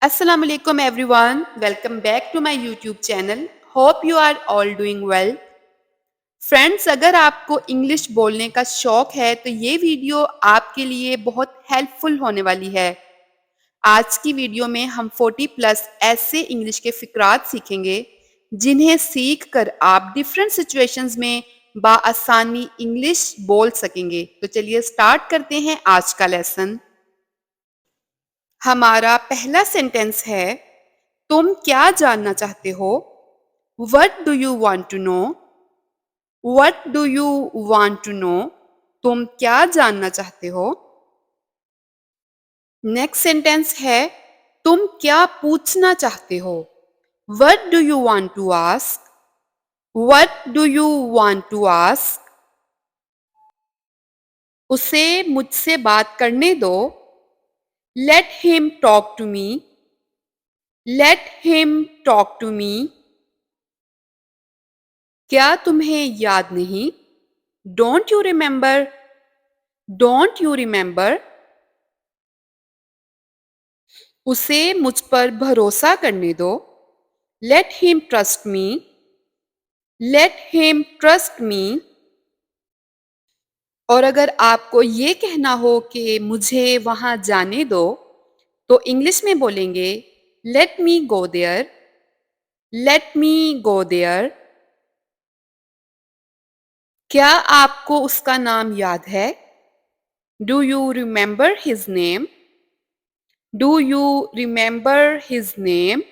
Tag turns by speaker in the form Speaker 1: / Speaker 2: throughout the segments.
Speaker 1: Assalamu alaikum everyone. Welcome back to my YouTube channel. Hope you are all doing well. Friends, अगर आपको English बोलने का शौक है तो ये वीडियो आपके लिए बहुत हेल्पफुल होने वाली है। आज की वीडियो में हम 40 प्लस ऐसे इंग्लिश के फिक्रात सीखेंगे जिन्हें सीख कर आप डिफरेंट सिचुएशंस में बाआसानी इंग्लिश बोल सकेंगे। तो चलिए स्टार्ट करते हैं आज का लेसन। हमारा पहला सेंटेंस है, तुम क्या जानना चाहते हो? What do you want to know? What do you want to know? तुम क्या जानना चाहते हो? नेक्स्ट सेंटेंस है, तुम क्या पूछना चाहते हो? What do you want to ask? What do you want to ask? उसे मुझसे बात करने दो। Let him talk to me. Let him talk to me. क्या तुम्हें याद नहीं? Don't you remember? Don't you remember? उसे मुझ पर भरोसा करने दो। Let him trust me. Let him trust me. और अगर आपको ये कहना हो कि मुझे वहां जाने दो, तो इंग्लिश में बोलेंगे let me go there. Let me go there. क्या आपको उसका नाम याद है? Do you remember his name? Do you remember his name?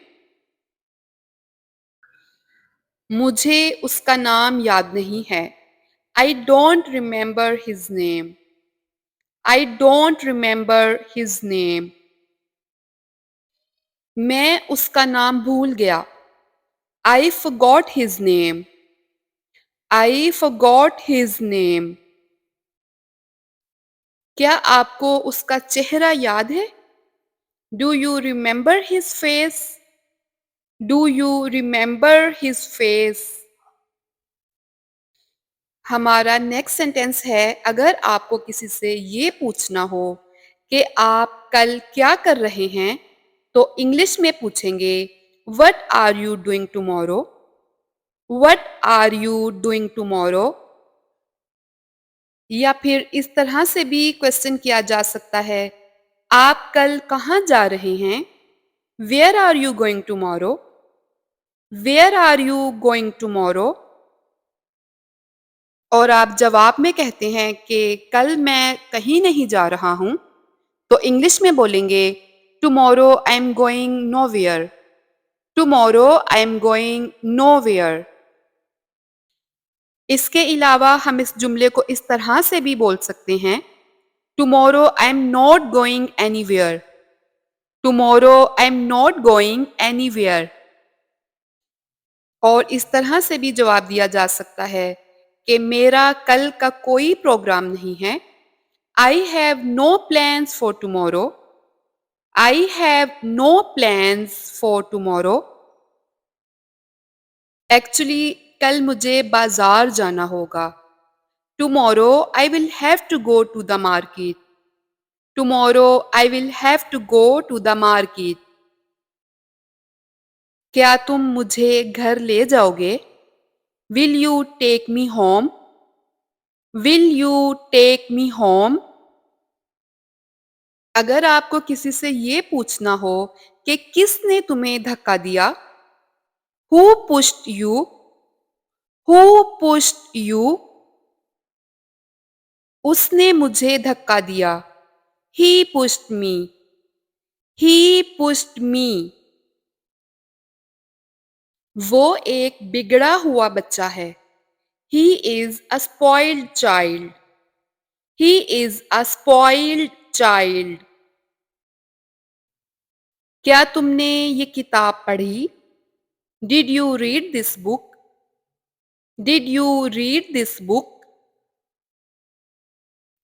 Speaker 1: मुझे उसका नाम याद नहीं है। I don't remember his name. I don't remember his name. मैं उसका नाम भूल गया। I forgot his name. I forgot his name. क्या आपको उसका चेहरा याद है? Do you remember his face? Do you remember his face? हमारा नेक्स्ट सेंटेंस है, अगर आपको किसी से ये पूछना हो कि आप कल क्या कर रहे हैं, तो इंग्लिश में पूछेंगे what are you doing tomorrow? What are you doing tomorrow? या फिर इस तरह से भी क्वेश्चन किया जा सकता है, आप कल कहाँ जा रहे हैं? Where are you going tomorrow? Where are you going tomorrow? और आप जवाब में कहते हैं कि कल मैं कहीं नहीं जा रहा हूं, तो इंग्लिश में बोलेंगे tomorrow I am going nowhere. Tomorrow I am going nowhere. इसके अलावा हम इस जुमले को इस तरह से भी बोल सकते हैं, tomorrow I am not going anywhere. Tomorrow I am not going anywhere. और इस तरह से भी जवाब दिया जा सकता है कि मेरा कल का कोई प्रोग्राम नहीं है। I have no plans for tomorrow. I have no plans for tomorrow. Actually कल मुझे बाजार जाना होगा। Tomorrow I will have to go to the market. Tomorrow I will have to go to the market. क्या तुम मुझे घर ले जाओगे? Will you take me home? Will you take me home? अगर आपको किसी से ये पूछना हो कि किसने तुम्हें धक्का दिया, who pushed you? Who pushed you? उसने मुझे धक्का दिया। He pushed me. He pushed me. वो एक बिगड़ा हुआ बच्चा है। He is a spoiled child. He is a spoiled child. क्या तुमने ये किताब पढ़ी? Did you read this book? Did you read this book?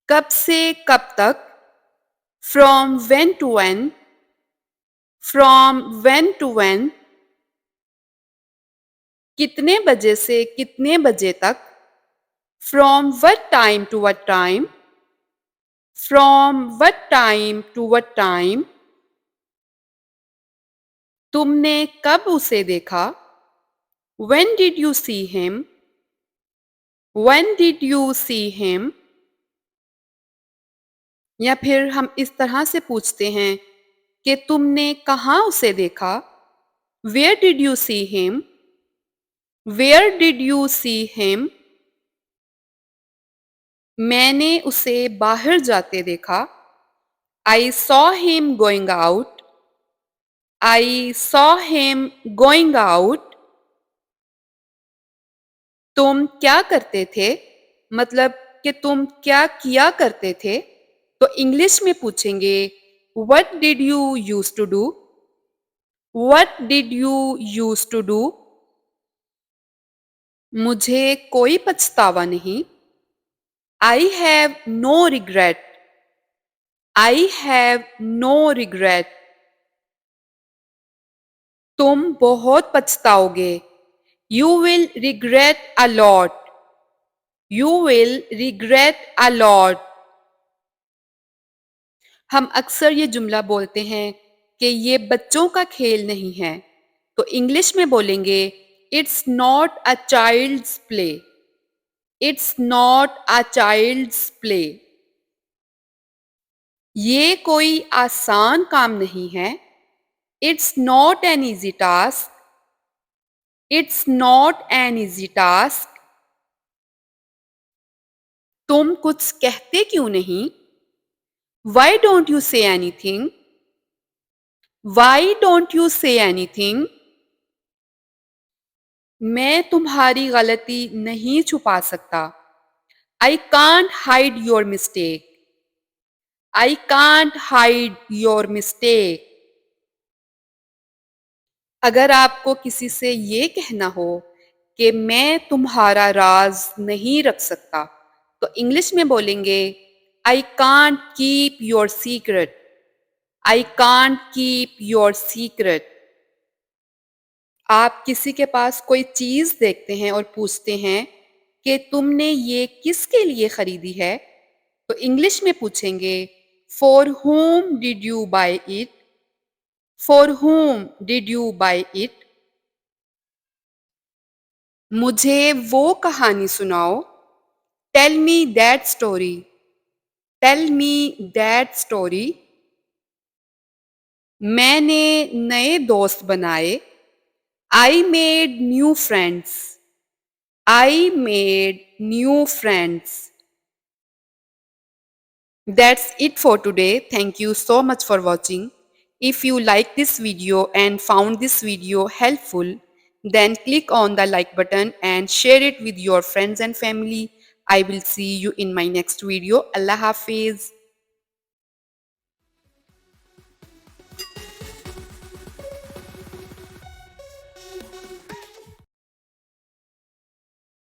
Speaker 1: कब से कब तक? From when to when? From when to when? कितने बजे से कितने बजे तक? From what time to what time? From what time to what time? तुमने कब उसे देखा? When did you see him? When did you see him? या फिर हम इस तरह से पूछते हैं कि तुमने कहाँ उसे देखा? Where did you see him? Where did you see him? मैंने उसे बाहर जाते देखा। I saw him going out. I saw him going out. तुम क्या करते थे? मतलब कि तुम क्या किया करते थे? तो इंग्लिश में पूछेंगे What did you used to do? What did you used to do? मुझे कोई पछतावा नहीं। I have no regret. I have no regret. तुम बहुत पछताओगे। You will regret a lot. You will regret a lot. हम अक्सर ये जुमला बोलते हैं कि ये बच्चों का खेल नहीं है, तो इंग्लिश में बोलेंगे it's not a child's play. It's not a child's play. ये कोई आसान काम नहीं है। It's not an easy task. It's not an easy task. तुम कुछ कहते क्यों नहीं? Why don't you say anything? Why don't you say anything? मैं तुम्हारी गलती नहीं छुपा सकता। I can't hide your mistake. I can't hide your mistake. अगर आपको किसी से ये कहना हो कि मैं तुम्हारा राज नहीं रख सकता, तो इंग्लिश में बोलेंगे I can't keep your secret. I can't keep your secret. आप किसी के पास कोई चीज़ देखते हैं और पूछते हैं कि तुमने ये किसके लिए खरीदी है? तो इंग्लिश में पूछेंगे for whom did you buy it? For whom did you buy it? मुझे वो कहानी सुनाओ। Tell me that story. Tell me that story. मैंने नए दोस्त बनाए। I made new friends. I made new friends. That's it for today. Thank you so much for watching. If you like this video and found this video helpful, then click on the like button and share it with your friends and family. I will see you in my next video. Allah Hafiz.